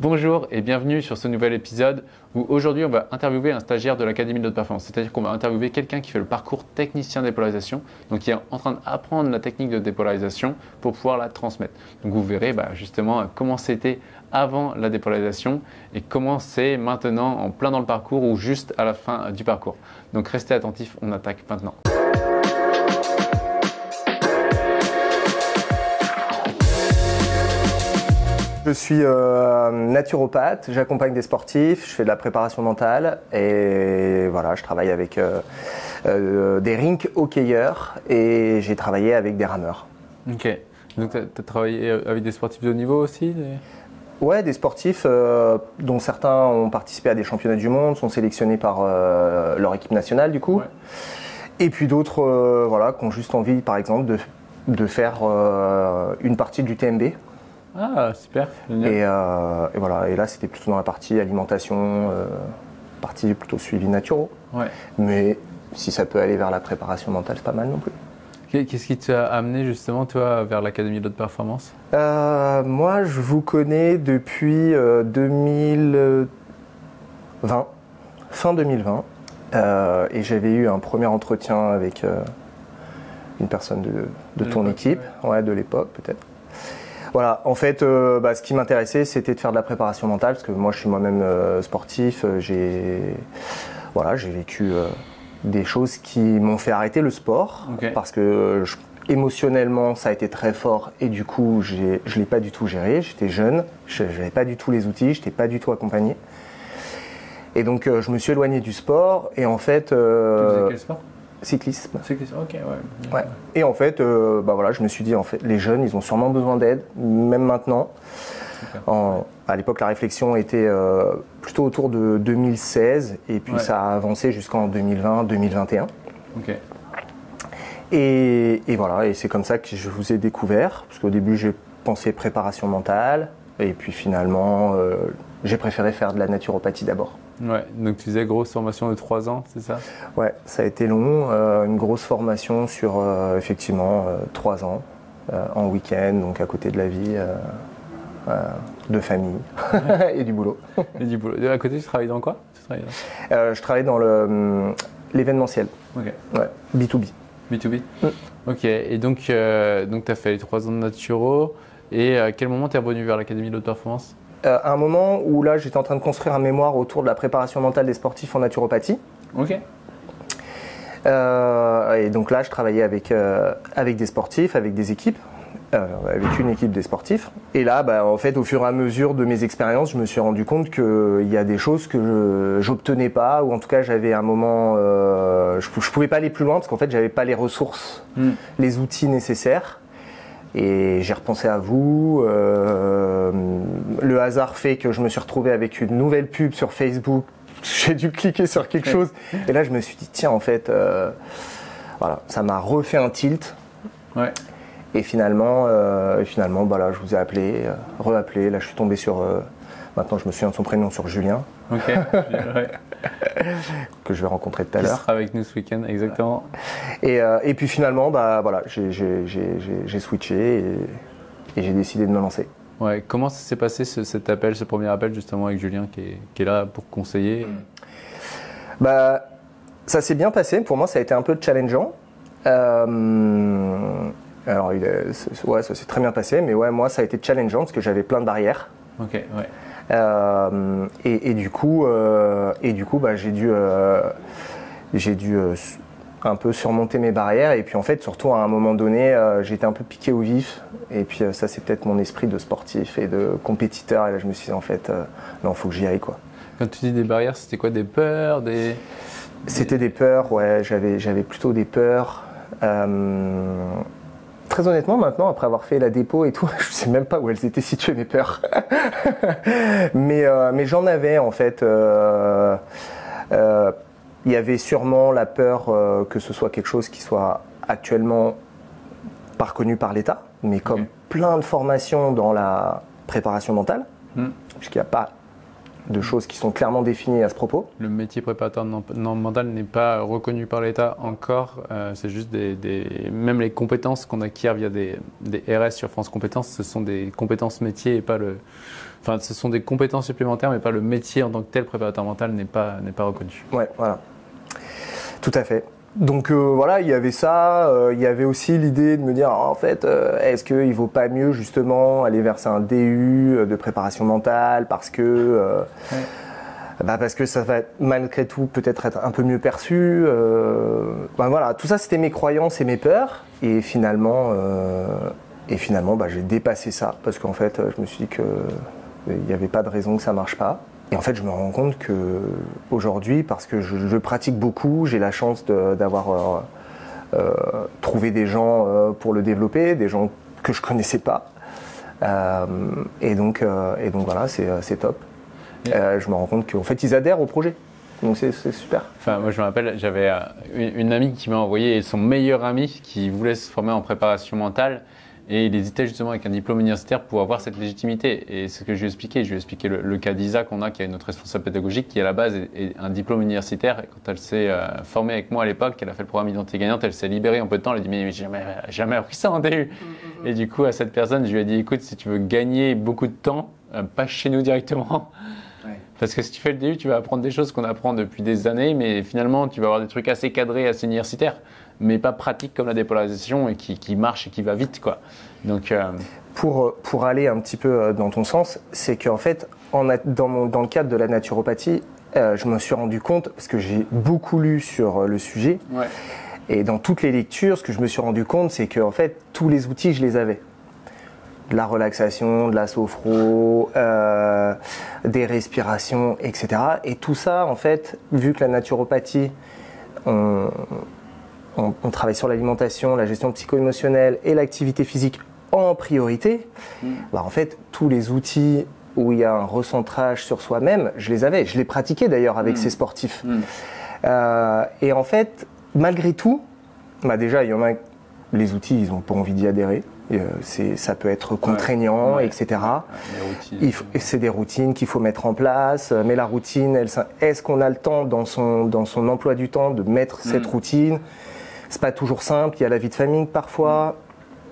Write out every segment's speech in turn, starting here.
Bonjour et bienvenue sur ce nouvel épisode où aujourd'hui on va interviewer un stagiaire de l'Académie de haute performance. C'est-à-dire qu'on va interviewer quelqu'un qui fait le parcours technicien dépolarisation, donc qui est en train d'apprendre la technique de dépolarisation pour pouvoir la transmettre. Donc vous verrez justement comment c'était avant la dépolarisation et comment c'est maintenant en plein dans le parcours ou juste à la fin du parcours. Donc restez attentifs, on attaque maintenant. Je suis naturopathe, j'accompagne des sportifs, je fais de la préparation mentale et voilà, je travaille avec des rink hockeyeurs et j'ai travaillé avec des rameurs. Ok, donc tu as travaillé avec des sportifs de haut niveau aussi Ouais, des sportifs dont certains ont participé à des championnats du monde, sont sélectionnés par leur équipe nationale du coup. Ouais. Et puis d'autres voilà, qui ont juste envie par exemple de faire une partie du TMB. Ah, super. Et voilà, et là c'était plutôt dans la partie alimentation, partie plutôt suivi naturaux. Ouais. Mais si ça peut aller vers la préparation mentale, c'est pas mal non plus. Qu'est-ce qui t'a amené justement toi vers l'Académie de haute performance ? Moi je vous connais depuis 2020, fin 2020. Et j'avais eu un premier entretien avec une personne de ton équipe, ouais, de l'époque peut-être. Voilà, en fait, ce qui m'intéressait, c'était de faire de la préparation mentale, parce que moi, je suis moi-même sportif. J'ai vécu des choses qui m'ont fait arrêter le sport, parce que émotionnellement, ça a été très fort, et du coup, je ne l'ai pas du tout géré. J'étais jeune, je n'avais pas du tout les outils, je n'étais pas du tout accompagné. Et donc, je me suis éloigné du sport, et en fait... Tu faisais quel sport ? Cyclisme. Cyclisme, ok, ouais. Et en fait, je me suis dit, en fait, les jeunes, ils ont sûrement besoin d'aide, même maintenant. À l'époque, la réflexion était plutôt autour de 2016, et puis ça a avancé jusqu'en 2020-2021. Ok. Et voilà, et c'est comme ça que je vous ai découvert, parce qu'au début, j'ai pensé préparation mentale, et puis finalement, j'ai préféré faire de la naturopathie d'abord. Ouais, donc tu faisais grosse formation de 3 ans, c'est ça ? Ouais, ça a été long, une grosse formation sur effectivement 3 ans en week-end, donc à côté de la vie, de famille et du boulot. Et du boulot. À côté, tu travailles dans quoi ? Je travaille dans l'événementiel. Ok. Ouais, B2B. B2B ? Ok, et donc tu as fait les 3 ans de naturo, et à quel moment tu es revenu vers l'Académie de haute performance ? À un moment où là j'étais en train de construire un mémoire autour de la préparation mentale des sportifs en naturopathie. Ok. Et donc là je travaillais avec des sportifs, avec des équipes, avec une équipe des sportifs. Et là en fait au fur et à mesure de mes expériences je me suis rendu compte qu'il y a des choses que j'obtenais pas, ou en tout cas j'avais un moment, je pouvais pas aller plus loin parce qu'en fait j'avais pas les ressources, les outils nécessaires. Et j'ai repensé à vous, le hasard fait que je me suis retrouvé avec une nouvelle pub sur Facebook, j'ai dû cliquer sur quelque chose, et là je me suis dit tiens en fait, voilà, ça m'a refait un tilt, et finalement là je vous ai appelé, re-appelé, là je suis tombé sur, maintenant je me souviens de son prénom, sur Julien, que je vais rencontrer tout à l'heure. Qui sera avec nous ce week-end, exactement. Et puis finalement, j'ai switché et j'ai décidé de me lancer. Ouais, comment ça s'est passé cet appel, ce premier appel justement avec Julien qui est là pour conseiller ? Ça s'est bien passé, pour moi ça a été un peu challengeant. Alors ça s'est très bien passé, mais ouais, moi ça a été challengeant parce que j'avais plein de barrières. Ok, ouais. Et du coup, j'ai dû un peu surmonter mes barrières, et puis en fait surtout à un moment donné j'étais un peu piqué au vif, et puis ça c'est peut-être mon esprit de sportif et de compétiteur, et là je me suis dit en fait non, faut que j'y aille quoi. Quand tu dis des barrières, c'était quoi, des peurs, C'était des peurs, ouais, j'avais plutôt des peurs. Très honnêtement, maintenant, après avoir fait la dépôt et tout, je sais même pas où elles étaient situées, mes peurs. mais j'en avais, en fait. Il y avait sûrement la peur que ce soit quelque chose qui soit actuellement pas reconnu par l'État, mais comme plein de formations dans la préparation mentale, puisqu'il n'y a pas de choses qui sont clairement définies à ce propos. Le métier préparateur mental n'est pas reconnu par l'État encore. C'est juste même les compétences qu'on acquiert via des RS sur France Compétences, ce sont des compétences métiers et pas Enfin, ce sont des compétences supplémentaires, mais pas le métier en tant que tel. Préparateur mental n'est pas reconnu. Ouais, voilà. Tout à fait. Donc voilà, il y avait ça. Il y avait aussi l'idée de me dire, en fait, est-ce qu'il ne vaut pas mieux justement aller verser un DU de préparation mentale parce que ça va malgré tout peut-être être un peu mieux perçu. Voilà, tout ça c'était mes croyances et mes peurs. Et finalement, j'ai dépassé ça parce qu'en fait, je me suis dit qu'il n'y avait pas de raison que ça ne marche pas. Et en fait, je me rends compte qu'aujourd'hui, parce que je pratique beaucoup, j'ai la chance d'avoir trouvé des gens pour le développer, des gens que je ne connaissais pas. Et donc voilà, c'est top. Je me rends compte qu'en fait, ils adhèrent au projet. Donc c'est super. Enfin, moi, je me rappelle, j'avais une amie qui m'a envoyé son meilleur ami qui voulait se former en préparation mentale. Et il hésitait justement avec un diplôme universitaire pour avoir cette légitimité. Et c'est ce que je lui ai expliqué. Je lui ai expliqué le cas d'Isa qu'on a, qui est notre responsable pédagogique, qui à la base est un diplôme universitaire. Et quand elle s'est formée avec moi à l'époque, elle a fait le programme Identité Gagnante, elle s'est libérée en peu de temps. Elle a dit mais j'ai jamais appris ça en DU. Et du coup, à cette personne, je lui ai dit écoute, si tu veux gagner beaucoup de temps, passe chez nous directement. Parce que si tu fais le DU, tu vas apprendre des choses qu'on apprend depuis des années, mais finalement, tu vas avoir des trucs assez cadrés, assez universitaires, mais pas pratiques comme la dépolarisation et qui marche et qui va vite, quoi. Donc, pour aller un petit peu dans ton sens, c'est qu'en fait, dans le cadre de la naturopathie, je me suis rendu compte, parce que j'ai beaucoup lu sur le sujet, et dans toutes les lectures, ce que je me suis rendu compte, c'est qu'en fait, tous les outils, je les avais. De la relaxation, de la sophro, des respirations, etc. Et tout ça, en fait, vu que la naturopathie, on travaille sur l'alimentation, la gestion psycho-émotionnelle et l'activité physique en priorité, en fait, tous les outils où il y a un recentrage sur soi-même, je les avais. Je les pratiquais d'ailleurs avec ces sportifs. Et en fait, malgré tout, déjà, il y en a, les outils, ils n'ont pas envie d'y adhérer. Ça peut être contraignant, etc. C'est des routines qu'il faut mettre en place. Mais la routine, est-ce qu'on a le temps dans son emploi du temps de mettre cette routine? C'est pas toujours simple. Il y a la vie de famille parfois.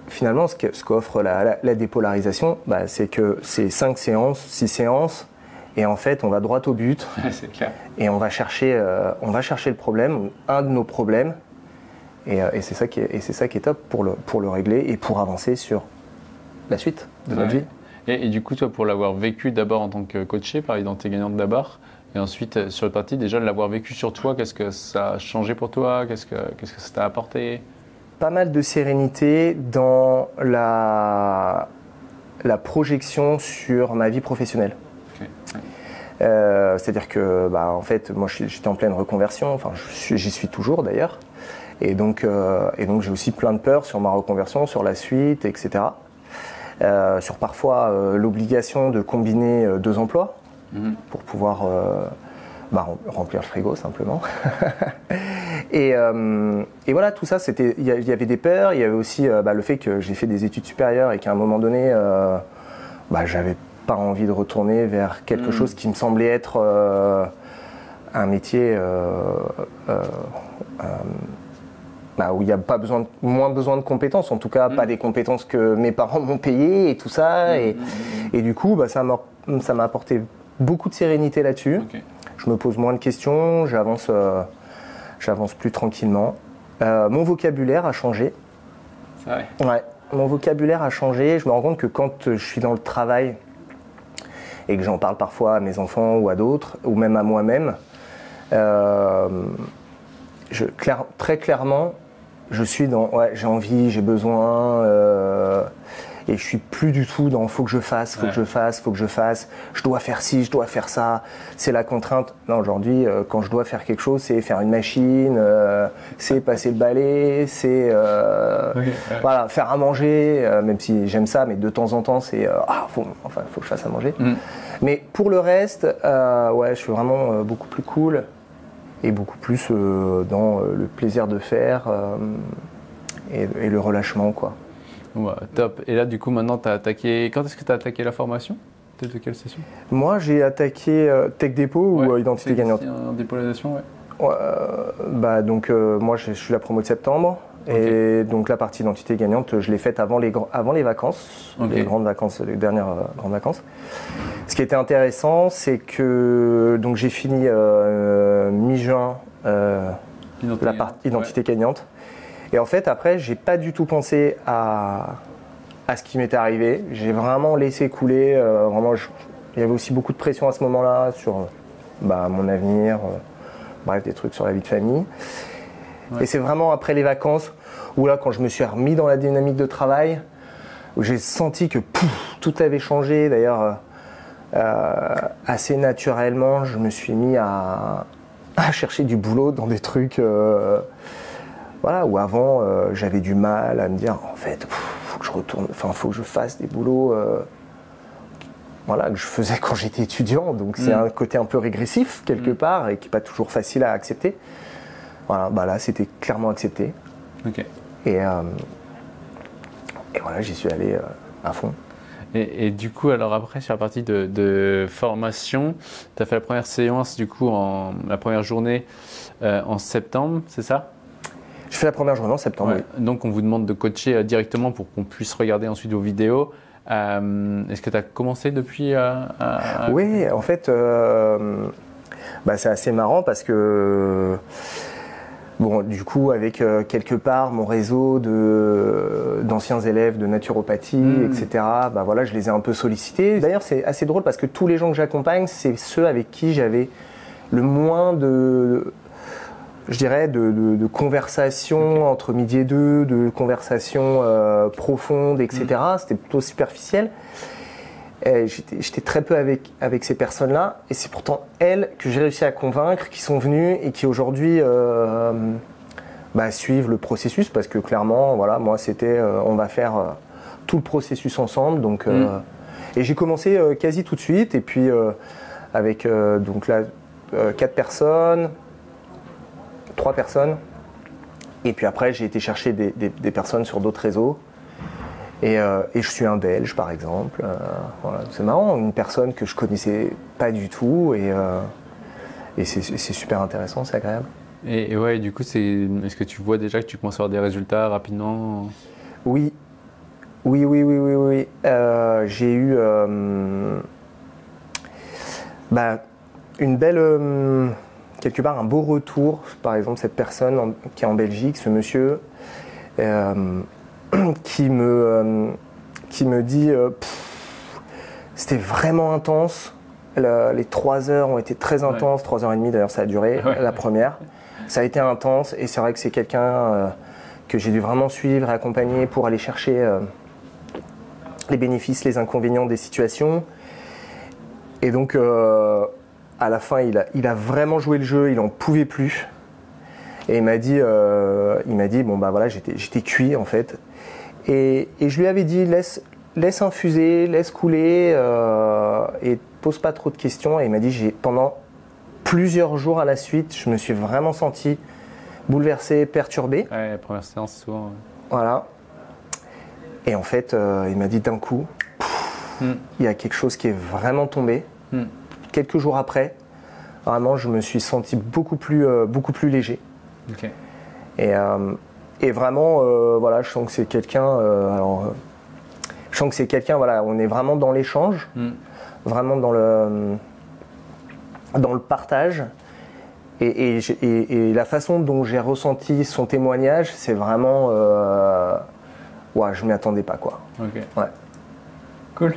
Finalement, ce qu'offre la dépolarisation, c'est que c'est 5 séances, 6 séances. Et en fait, on va droit au but. C'est clair. Et on va chercher le problème, un de nos problèmes. Et c'est ça qui est top pour le régler et pour avancer sur la suite de notre vie. Et du coup, toi, pour l'avoir vécu d'abord en tant que coaché par Identité Gagnante d'abord, et ensuite sur le parti, déjà de l'avoir vécu sur toi, qu'est-ce que ça a changé pour toi? Qu'est-ce que ça t'a apporté? Pas mal de sérénité dans la projection sur ma vie professionnelle. Okay. C'est-à-dire que, en fait, moi, j'étais en pleine reconversion. Enfin, j'y suis toujours d'ailleurs. Et donc j'ai aussi plein de peurs sur ma reconversion, sur la suite, etc. Sur parfois l'obligation de combiner 2 emplois pour pouvoir remplir le frigo simplement. et voilà, tout ça, il y avait des peurs, il y avait aussi le fait que j'ai fait des études supérieures et qu'à un moment donné, j'avais pas envie de retourner vers quelque chose qui me semblait être un métier où il n'y a moins besoin de compétences, en tout cas pas des compétences que mes parents m'ont payées et tout ça. Et du coup, ça m'a apporté beaucoup de sérénité là-dessus. Okay. Je me pose moins de questions, j'avance plus tranquillement. Mon vocabulaire a changé. C'est vrai. Ouais, mon vocabulaire a changé. Je me rends compte que quand je suis dans le travail et que j'en parle parfois à mes enfants ou à d'autres, ou même à moi-même, très clairement, je suis dans j'ai envie, j'ai besoin, et je suis plus du tout dans faut que je fasse, je dois faire ci, je dois faire ça, c'est la contrainte. Non, aujourd'hui, quand je dois faire quelque chose, c'est faire une machine, c'est passer le balai, c'est voilà, faire à manger, même si j'aime ça, mais de temps en temps, c'est faut que je fasse à manger. Mais pour le reste, je suis vraiment beaucoup plus cool. Et beaucoup plus dans le plaisir de faire et le relâchement, quoi. Ouais, top. Et là, du coup, maintenant, tu as attaqué. Quand est-ce que tu as attaqué la formation? T'es de quelle session? Moi, j'ai attaqué Tech Dépôt ou Identité Gagnante. En dépolarisation, ouais. Donc, moi, je suis la promo de septembre. Et donc, la partie Identité Gagnante, je l'ai faite avant les vacances, les grandes vacances, les dernières grandes vacances. Ce qui était intéressant, c'est que donc, j'ai fini mi-juin la partie Identité Gagnante. Et en fait, après, j'ai pas du tout pensé à ce qui m'était arrivé. J'ai vraiment laissé couler. Il y avait aussi beaucoup de pression à ce moment-là sur mon avenir, bref, des trucs sur la vie de famille. Ouais. Et c'est vraiment après les vacances où là, quand je me suis remis dans la dynamique de travail, où j'ai senti que tout avait changé. D'ailleurs, assez naturellement, je me suis mis à chercher du boulot dans des trucs où avant, j'avais du mal à me dire, en fait, faut que je retourne, faut que je fasse des boulots que je faisais quand j'étais étudiant. Donc c'est un côté un peu régressif quelque part et qui n'est pas toujours facile à accepter. Voilà, là c'était clairement accepté. Okay. Et voilà, j'y suis allé à fond. Et du coup, alors après, sur la partie de formation, tu as fait la première séance, du coup, la première journée en septembre, c'est ça? Je fais la première journée en septembre, oui. Donc, on vous demande de coacher directement pour qu'on puisse regarder ensuite vos vidéos. Est-ce que tu as commencé depuis Oui, en fait, c'est assez marrant parce que du coup, avec quelque part mon réseau d'anciens élèves de naturopathie, etc., je les ai un peu sollicités. D'ailleurs, c'est assez drôle parce que tous les gens que j'accompagne, c'est ceux avec qui j'avais le moins de conversations entre midi et deux, de conversations profondes, etc. C'était plutôt superficiel. J'étais très peu avec ces personnes-là, et c'est pourtant elles que j'ai réussi à convaincre, qui sont venues et qui aujourd'hui suivent le processus, parce que clairement, moi c'était on va faire tout le processus ensemble. Donc, et j'ai commencé quasi tout de suite, et puis avec 4 personnes, 3 personnes, et puis après j'ai été chercher des personnes sur d'autres réseaux. Et je suis un Belge, par exemple. C'est marrant, une personne que je connaissais pas du tout, et c'est super intéressant, c'est agréable. Et ouais, du coup, est-ce que tu vois déjà que tu commences à avoir des résultats rapidement? Oui. J'ai eu une belle, quelque part, un beau retour. Par exemple, cette personne qui est en Belgique, ce monsieur. Qui me dit c'était vraiment intense, les 3 heures ont été très intenses, 3h30 d'ailleurs ça a duré, la première, ça a été intense, et c'est vrai que c'est quelqu'un que j'ai dû vraiment suivre et accompagner pour aller chercher les bénéfices, les inconvénients des situations. Et donc à la fin il a vraiment joué le jeu, il en pouvait plus. Et il m'a dit j'étais cuit en fait. Et je lui avais dit laisse infuser, laisse couler, et pose pas trop de questions. Et il m'a dit pendant plusieurs jours à la suite, je me suis vraiment senti bouleversé, perturbé. Ouais, la première séance souvent. Voilà. Et en fait, il m'a dit d'un coup, il y a quelque chose qui est vraiment tombé. Quelques jours après, vraiment, je me suis senti beaucoup plus léger. Okay. Et vraiment, je sens que c'est quelqu'un. Je sens que c'est quelqu'un. On est vraiment dans l'échange, vraiment dans le partage. Et la façon dont j'ai ressenti son témoignage, c'est vraiment. Je m'y attendais pas, quoi. Ok. Ouais. Cool.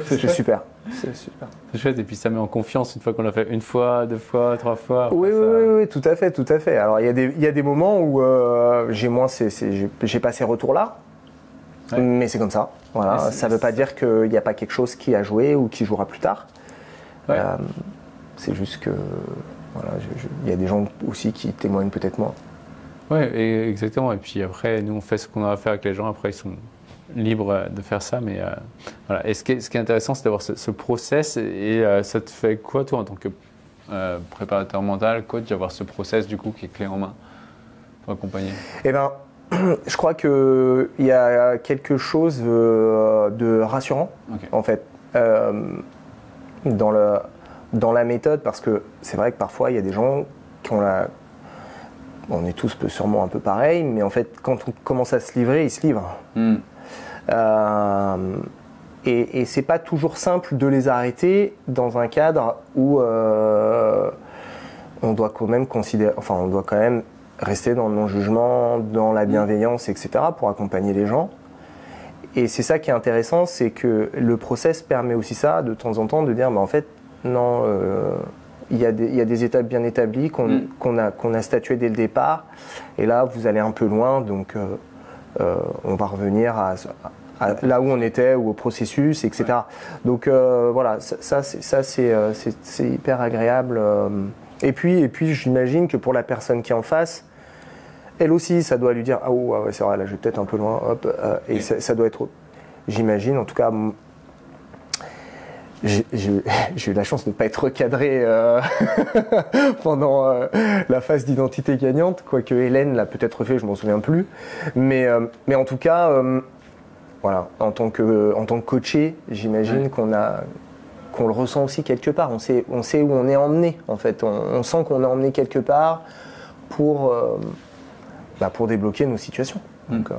C'est super. C'est super. C'est chouette, et puis ça met en confiance une fois qu'on l'a fait 1 fois, 2 fois, 3 fois. Oui, tout à fait. Alors il y a des moments où j'ai pas ces retours-là, mais c'est comme ça. Voilà, ça veut pas dire qu'il n'y a pas quelque chose qui a joué ou qui jouera plus tard. Ouais. C'est juste que il y a des gens aussi qui témoignent peut-être moins. Oui, exactement. Et puis après, nous on fait ce qu'on a à faire avec les gens. Après, ils sont libres de faire ça, mais voilà. Et ce qui est intéressant, c'est d'avoir ce process, et ça te fait quoi, toi, en tant que préparateur mental, coach, d'avoir ce process du coup qui est clé en main pour accompagner? Je crois qu'il y a quelque chose de rassurant, en fait. dans la méthode, parce que c'est vrai que parfois il y a des gens qui ont on est tous sûrement un peu pareils, mais en fait quand on commence à se livrer, ils se livrent. Et c'est pas toujours simple de les arrêter dans un cadre où on doit quand même rester dans le non-jugement, dans la bienveillance, etc. pour accompagner les gens. Et c'est ça qui est intéressant, c'est que le process permet aussi ça, de temps en temps, de dire, en fait, non, il y a des étapes bien établies qu'on a statuées dès le départ. Et là, vous allez un peu loin, donc on va revenir à là où on était, ou au processus, etc. Ouais. Donc voilà, ça c'est hyper agréable. Et puis j'imagine que pour la personne qui est en face, elle aussi, ça doit lui dire ah ouais, c'est vrai, là je vais peut-être un peu loin, hop, et ça doit être, j'imagine, en tout cas, j'ai eu la chance de ne pas être recadré pendant la phase d'identité gagnante, quoique Hélène l'a peut-être fait, je m'en souviens plus, mais en tout cas, voilà, en tant que coaché, j'imagine qu'on le ressent aussi quelque part, on sait où on est emmené en fait, on sent qu'on est emmené quelque part pour débloquer nos situations. Donc,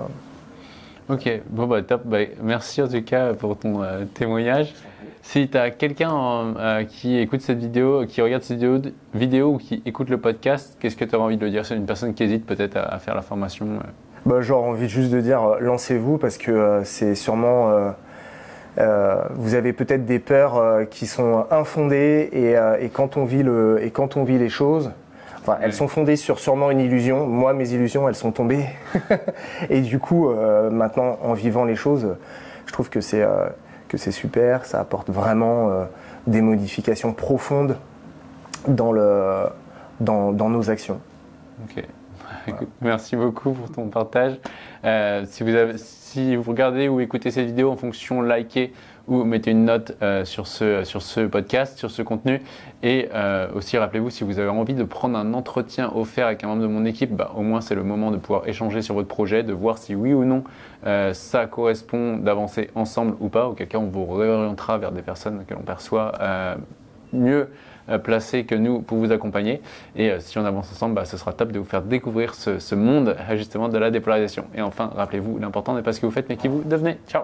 ok, bon top, merci en tout cas pour ton témoignage. Si tu as quelqu'un qui écoute cette vidéo, qui regarde cette vidéo ou qui écoute le podcast, qu'est-ce que tu auras envie de lui dire? C'est une personne qui hésite peut-être à faire la formation. J'aurais envie juste de dire, lancez-vous, parce que c'est sûrement... vous avez peut-être des peurs qui sont infondées, et quand on vit les choses, elles sont fondées sur sûrement une illusion. Moi, mes illusions, elles sont tombées. Et du coup, maintenant, en vivant les choses, je trouve que c'est super. Ça apporte vraiment des modifications profondes dans nos actions. Ok. Écoute, merci beaucoup pour ton partage. Si vous regardez ou écoutez cette vidéo, en fonction, likez ou mettez une note sur ce podcast, sur ce contenu. Et aussi, rappelez-vous, si vous avez envie de prendre un entretien offert avec un membre de mon équipe, au moins c'est le moment de pouvoir échanger sur votre projet, de voir si oui ou non ça correspond, d'avancer ensemble ou pas. Auquel cas, on vous réorientera vers des personnes que l'on perçoit mieux placés que nous pour vous accompagner. Et si on avance ensemble, ce sera top de vous faire découvrir ce monde justement de la dépolarisation. Et enfin, rappelez-vous, l'important n'est pas ce que vous faites, mais qui vous devenez. Ciao!